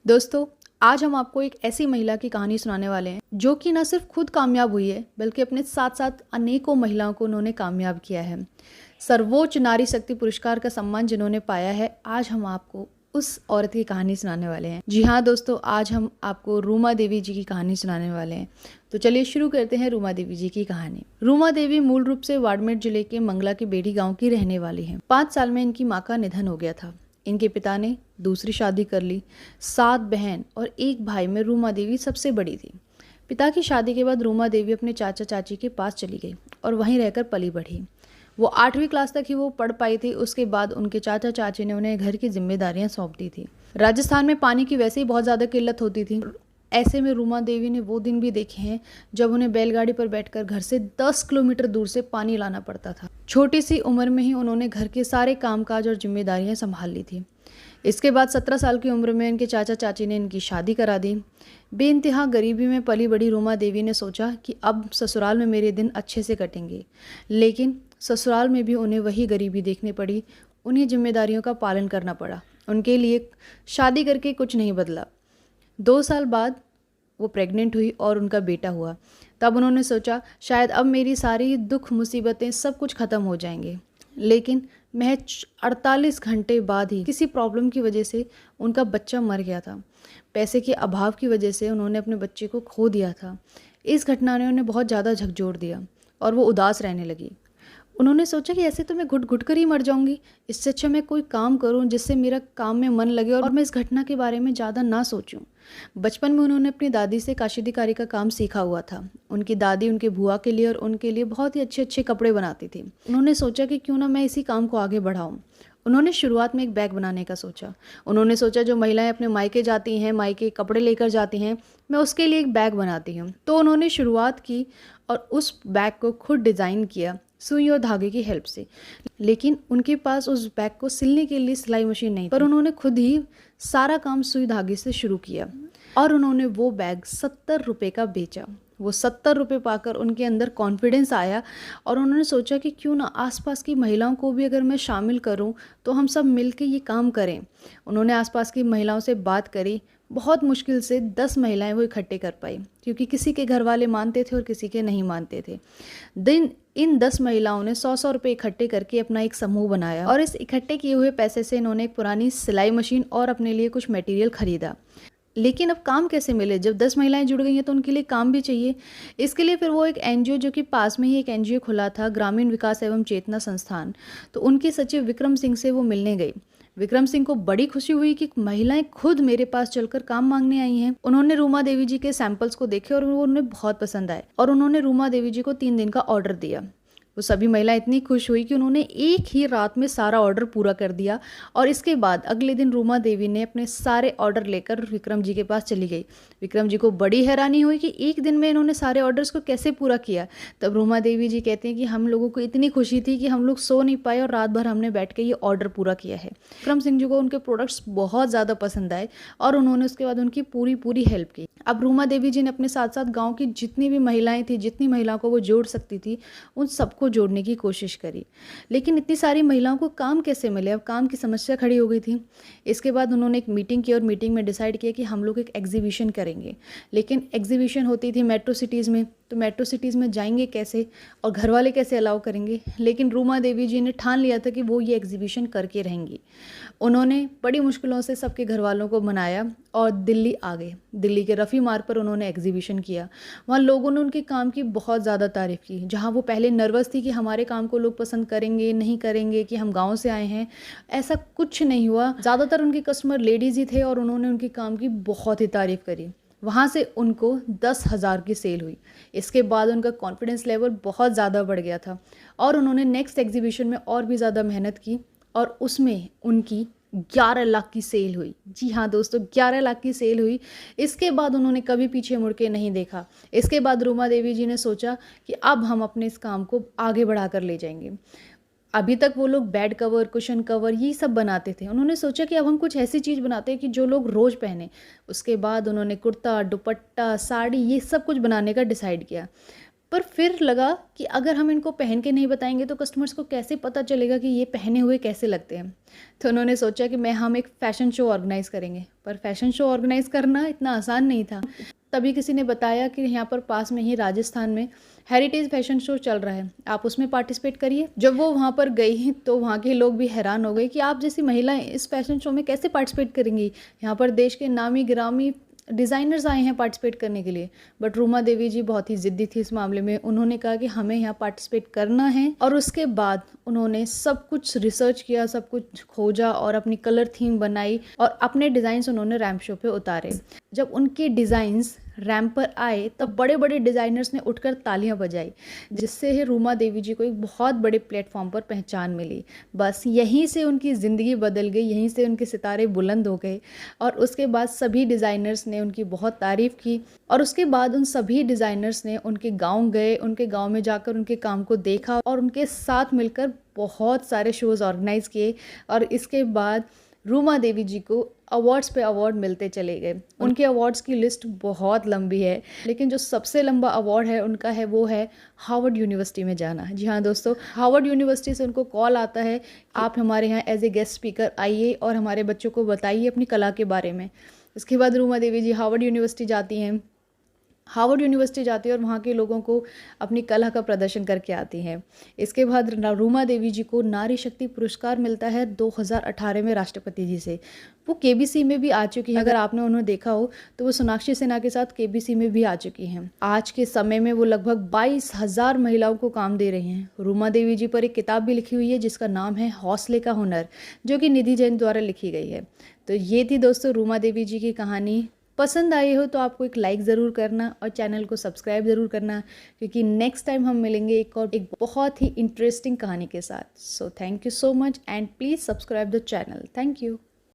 दोस्तों, आज हम आपको एक ऐसी महिला की कहानी सुनाने वाले हैं जो कि न सिर्फ खुद कामयाब हुई है बल्कि अपने साथ साथ अनेकों महिलाओं को उन्होंने कामयाब किया है। सर्वोच्च नारी शक्ति पुरस्कार का सम्मान जिन्होंने पाया है, आज हम आपको उस औरत की कहानी सुनाने वाले हैं। जी हाँ दोस्तों, आज हम आपको रूमा देवी जी की कहानी सुनाने वाले हैं। तो चलिए शुरू करते हैं रूमा देवी जी की कहानी। रूमा देवी मूल रूप से बाड़मेर जिले के मंगला के बेड़ी गांव की रहने वाली हैं। 5 साल में इनकी मां का निधन हो गया था। इनके पिता ने दूसरी शादी कर ली। 7 बहन और 1 भाई में रूमा देवी सबसे बड़ी थी। पिता की शादी के बाद रूमा देवी अपने चाचा चाची के पास चली गई और वहीं रहकर पली बढ़ी। वो 8वीं क्लास तक ही वो पढ़ पाई थी। उसके बाद उनके चाचा चाची ने उन्हें घर की जिम्मेदारियां सौंप दी थी। राजस्थान में पानी की वैसे ही बहुत ज़्यादा किल्लत होती थी। ऐसे में रूमा देवी ने वो दिन भी देखे हैं जब उन्हें बैलगाड़ी पर बैठकर घर से 10 किलोमीटर दूर से पानी लाना पड़ता था। छोटी सी उम्र में ही उन्होंने घर के सारे कामकाज और जिम्मेदारियां संभाल ली थी। इसके बाद 17 साल की उम्र में इनके चाचा चाची ने इनकी शादी करा दी। बेइंतहा गरीबी में पली बड़ी रूमा देवी ने सोचा कि अब ससुराल में मेरे दिन अच्छे से कटेंगे, लेकिन ससुराल में भी उन्हें वही गरीबी देखनी पड़ी। उन्हें जिम्मेदारियों का पालन करना पड़ा। उनके लिए शादी करके कुछ नहीं बदला। 2 साल बाद वो प्रेग्नेंट हुई और उनका बेटा हुआ। तब उन्होंने सोचा शायद अब मेरी सारी दुख मुसीबतें सब कुछ ख़त्म हो जाएंगे, लेकिन महज 48 घंटे बाद ही किसी प्रॉब्लम की वजह से उनका बच्चा मर गया था। पैसे के अभाव की वजह से उन्होंने अपने बच्चे को खो दिया था। इस घटना ने उन्हें बहुत ज़्यादा झकझोर दिया और वो उदास रहने लगी। उन्होंने सोचा कि ऐसे तो मैं घुट घुट कर ही मर जाऊंगी। इससे अच्छा मैं कोई काम करूं जिससे मेरा काम में मन लगे और मैं इस घटना के बारे में ज़्यादा ना सोचूं। बचपन में उन्होंने अपनी दादी से काशीदीकारी का काम सीखा हुआ था। उनकी दादी उनके बुआ के लिए और उनके लिए बहुत ही अच्छे अच्छे कपड़े बनाती थी। उन्होंने सोचा कि क्यों ना मैं इसी काम को आगे बढ़ाऊँ। उन्होंने शुरुआत में एक बैग बनाने का सोचा। उन्होंने सोचा जो महिलाएं अपने मायके जाती हैं, मायके कपड़े लेकर जाती हैं, मैं उसके लिए एक बैग बनाती हूँ। तो उन्होंने शुरुआत की और उस बैग को खुद डिज़ाइन किया सुई और धागे की हेल्प से। लेकिन उनके पास उस बैग को सिलने के लिए सिलाई मशीन नहीं, पर उन्होंने खुद ही सारा काम सुई धागे से शुरू किया और उन्होंने वो बैग 70 रुपये का बेचा। वो 70 रुपये पाकर उनके अंदर कॉन्फिडेंस आया और उन्होंने सोचा कि क्यों ना आसपास की महिलाओं को भी अगर मैं शामिल करूं तो हम सब मिलकर ये काम करें। उन्होंने आसपास की महिलाओं से बात करी। बहुत मुश्किल से 10 महिलाएं वो इकट्ठे कर पाई, क्योंकि किसी के घर वाले मानते थे और किसी के नहीं मानते थे। इन 10 महिलाओं ने 100-100 रुपये इकट्ठे करके अपना एक समूह बनाया और इस इकट्ठे किए हुए पैसे से इन्होंने एक पुरानी सिलाई मशीन और अपने लिए कुछ मटेरियल खरीदा। लेकिन अब काम कैसे मिले? जब 10 महिलाएं जुड़ गई हैं तो उनके लिए काम भी चाहिए। इसके लिए फिर वो एक एनजीओ, जो कि पास में ही एक एनजीओ खुला था, ग्रामीण विकास एवं चेतना संस्थान, तो उनके सचिव विक्रम सिंह से वो मिलने गई। विक्रम सिंह को बड़ी खुशी हुई कि महिलाएं खुद मेरे पास चलकर काम मांगने आई हैं। उन्होंने रूमा देवी जी के सैंपल्स को देखे और वो उन्हें बहुत पसंद आए और उन्होंने रूमा देवी जी को 3 दिन का ऑर्डर दिया। वो सभी महिलाएं इतनी खुश हुई कि उन्होंने एक ही रात में सारा ऑर्डर पूरा कर दिया और इसके बाद अगले दिन रूमा देवी ने अपने सारे ऑर्डर लेकर विक्रम जी के पास चली गई। विक्रम जी को बड़ी हैरानी हुई कि एक दिन में इन्होंने सारे ऑर्डर्स को कैसे पूरा किया। तब रूमा देवी जी कहते हैं कि हम लोगों को इतनी खुशी थी कि हम लोग सो नहीं पाए और रात भर हमने बैठ के ये ऑर्डर पूरा किया है। विक्रम सिंह जी को उनके प्रोडक्ट्स बहुत ज़्यादा पसंद आए और उन्होंने उसके बाद उनकी पूरी हेल्प की। अब रूमा देवी जी ने अपने साथ साथ गाँव की जितनी भी महिलाएं थी, जितनी महिलाओं को वो जोड़ सकती थी, उन सबको जोड़ने की कोशिश करी। लेकिन इतनी सारी महिलाओं को काम कैसे मिले? अब काम की समस्या खड़ी हो गई थी। इसके बाद उन्होंने एक मीटिंग की और मीटिंग में डिसाइड किया कि हम लोग एक एग्जीबिशन करेंगे। लेकिन एग्जीबिशन होती थी मेट्रो सिटीज़ में, तो मेट्रो सिटीज़ में जाएंगे कैसे और घर वाले कैसे अलाउ करेंगे? लेकिन रूमा देवी जी ने ठान लिया था कि वो ये एग्जीबिशन करके रहेंगी। उन्होंने बड़ी मुश्किलों से सबके घर वालों को मनाया और दिल्ली आ गए। दिल्ली के रफ़ी मार्ग पर उन्होंने एग्जीबिशन किया। वहाँ लोगों ने उनके काम की बहुत ज़्यादा तारीफ़ की। जहाँ वो पहले नर्वस थी कि हमारे काम को लोग पसंद करेंगे नहीं करेंगे, कि हम गाँव से आए हैं, ऐसा कुछ नहीं हुआ। ज़्यादातर उनके कस्टमर लेडीज़ ही थे और उन्होंने उनके काम की बहुत ही तारीफ़ करी। वहाँ से उनको 10,000 की सेल हुई। इसके बाद उनका कॉन्फिडेंस लेवल बहुत ज़्यादा बढ़ गया था और उन्होंने नेक्स्ट एग्जीबिशन में और भी ज़्यादा मेहनत की और उसमें उनकी 11 लाख की सेल हुई। जी हाँ दोस्तों, 11 लाख की सेल हुई। इसके बाद उन्होंने कभी पीछे मुड़ के नहीं देखा। इसके बाद रूमा देवी जी ने सोचा कि अब हम अपने इस काम को आगे बढ़ाकर ले जाएंगे। अभी तक वो लोग बेड कवर, कुशन कवर ये सब बनाते थे। उन्होंने सोचा कि अब हम कुछ ऐसी चीज़ बनाते हैं कि जो लोग रोज़ पहने। उसके बाद उन्होंने कुर्ता, दुपट्टा, साड़ी ये सब कुछ बनाने का डिसाइड किया। पर फिर लगा कि अगर हम इनको पहन के नहीं बताएंगे तो कस्टमर्स को कैसे पता चलेगा कि ये पहने हुए कैसे लगते हैं। तो उन्होंने सोचा कि हम एक फ़ैशन शो ऑर्गेनाइज़ करेंगे। पर फ़ैशन शो ऑर्गेनाइज़ करना इतना आसान नहीं था। तभी किसी ने बताया कि यहाँ पर पास में ही राजस्थान में हेरिटेज फैशन शो चल रहा है, आप उसमें पार्टिसिपेट करिए। जब वो वहाँ पर गई तो वहाँ के लोग भी हैरान हो गए कि आप जैसी महिलाएं इस फैशन शो में कैसे पार्टिसिपेट करेंगी। यहाँ पर देश के नामी गिरामी डिज़ाइनर्स आए हैं पार्टिसिपेट करने के लिए। बट रूमा देवी जी बहुत ही ज़िद्दी थी इस मामले में। उन्होंने कहा कि हमें यहाँ पार्टिसिपेट करना है, और उसके बाद उन्होंने सब कुछ रिसर्च किया, सब कुछ खोजा और अपनी कलर थीम बनाई और अपने डिज़ाइंस उन्होंने रैंप शो पे उतारे। जब उनके डिज़ाइंस रैंप पर आए तब बड़े बड़े डिज़ाइनर्स ने उठकर तालियां बजाई, जिससे रूमा देवी जी को एक बहुत बड़े प्लेटफॉर्म पर पहचान मिली। बस यहीं से उनकी ज़िंदगी बदल गई, यहीं से उनके सितारे बुलंद हो गए। और उसके बाद सभी डिज़ाइनर्स ने उनकी बहुत तारीफ़ की, और उसके बाद उन सभी डिज़ाइनर्स ने उनके गांव गए, उनके गांव में जाकर उनके काम को देखा और उनके साथ मिलकर बहुत सारे शोज़ ऑर्गेनाइज़ किए। और इसके बाद रूमा देवी जी को अवार्ड्स पे अवार्ड मिलते चले गए। उनके अवार्ड्स की लिस्ट बहुत लंबी है, लेकिन जो सबसे लंबा अवार्ड है उनका है वो है हार्वर्ड यूनिवर्सिटी में जाना। जी हाँ दोस्तों, हार्वर्ड यूनिवर्सिटी से उनको कॉल आता है, आप हमारे यहाँ एज ए गेस्ट स्पीकर आइए और हमारे बच्चों को बताइए अपनी कला के बारे में। इसके बाद रूमा देवी जी हार्वर्ड यूनिवर्सिटी जाती हैं। हार्वर्ड यूनिवर्सिटी जाती है और वहाँ के लोगों को अपनी कला का प्रदर्शन करके आती हैं। इसके बाद रूमा देवी जी को नारी शक्ति पुरस्कार मिलता है 2018 में राष्ट्रपति जी से। वो केबीसी में भी आ चुकी है, अगर आपने उन्हें देखा हो तो वो सोनाक्षी सिन्हा के साथ केबीसी में भी आ चुकी हैं। आज के समय में वो लगभग 22,000 महिलाओं को काम दे रही हैं। रूमा देवी जी पर एक किताब भी लिखी हुई है जिसका नाम है हौसले का हुनर, जो कि निधि जैन द्वारा लिखी गई है। तो ये थी दोस्तों रूमा देवी जी की कहानी। पसंद आई हो तो आपको एक लाइक ज़रूर करना और चैनल को सब्सक्राइब ज़रूर करना, क्योंकि नेक्स्ट टाइम हम मिलेंगे एक बहुत ही इंटरेस्टिंग कहानी के साथ। So thank you so much and please subscribe the channel. Thank you.